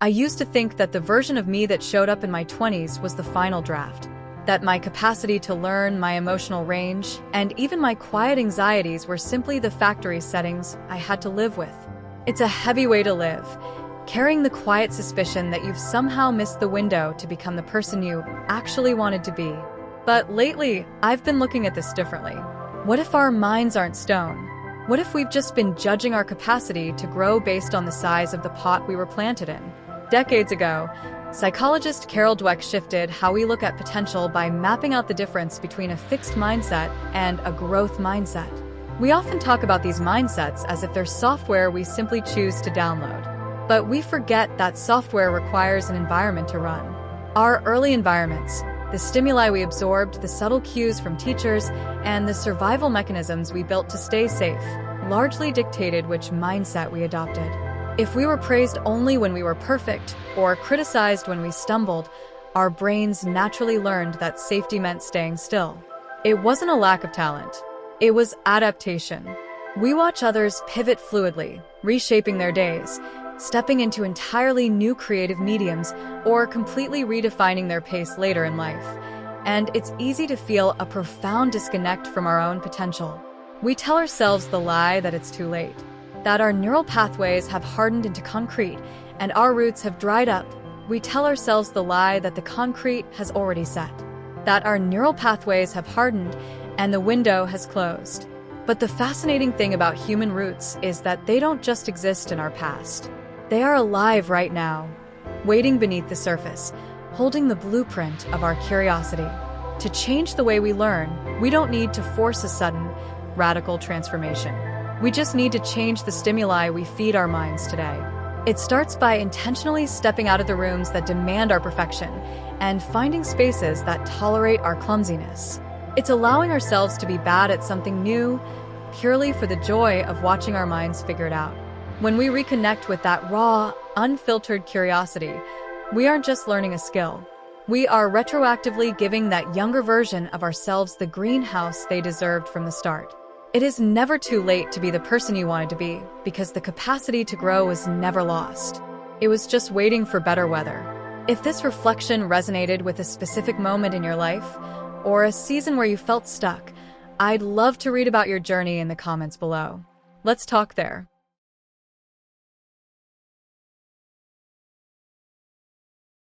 I used to think that the version of me that showed up in my 20s was the final draft, that my capacity to learn, my emotional range, and even my quiet anxieties were simply the factory settings I had to live with. It's a heavy way to live, carrying the quiet suspicion that you've somehow missed the window to become the person you actually wanted to be. But lately, I've been looking at this differently. What if our minds aren't stone? What if we've just been judging our capacity to grow based on the size of the pot we were planted in? Decades ago, psychologist Carol Dweck shifted how we look at potential by mapping out the difference between a fixed mindset and a growth mindset. We often talk about these mindsets as if they're software we simply choose to download. But we forget that software requires an environment to run. Our early environments, the stimuli we absorbed, the subtle cues from teachers, and the survival mechanisms we built to stay safe, largely dictated which mindset we adopted. If we were praised only when we were perfect, or criticized when we stumbled, our brains naturally learned that safety meant staying still. It wasn't a lack of talent. It was adaptation. We watch others pivot fluidly, reshaping their days, stepping into entirely new creative mediums, or completely redefining their pace later in life. And it's easy to feel a profound disconnect from our own potential. We tell ourselves the lie that it's too late, that our neural pathways have hardened into concrete and our roots have dried up. We tell ourselves the lie that the concrete has already set, that our neural pathways have hardened and the window has closed. But the fascinating thing about human roots is that they don't just exist in our past. They are alive right now, waiting beneath the surface, holding the blueprint of our curiosity. To change the way we learn, we don't need to force a sudden, radical transformation. We just need to change the stimuli we feed our minds today. It starts by intentionally stepping out of the rooms that demand our perfection and finding spaces that tolerate our clumsiness. It's allowing ourselves to be bad at something new, purely for the joy of watching our minds figure it out. When we reconnect with that raw, unfiltered curiosity, we aren't just learning a skill. We are retroactively giving that younger version of ourselves the greenhouse they deserved from the start. It is never too late to be the person you wanted to be, because the capacity to grow was never lost. It was just waiting for better weather. If this reflection resonated with a specific moment in your life, or a season where you felt stuck, I'd love to read about your journey in the comments below. Let's talk there.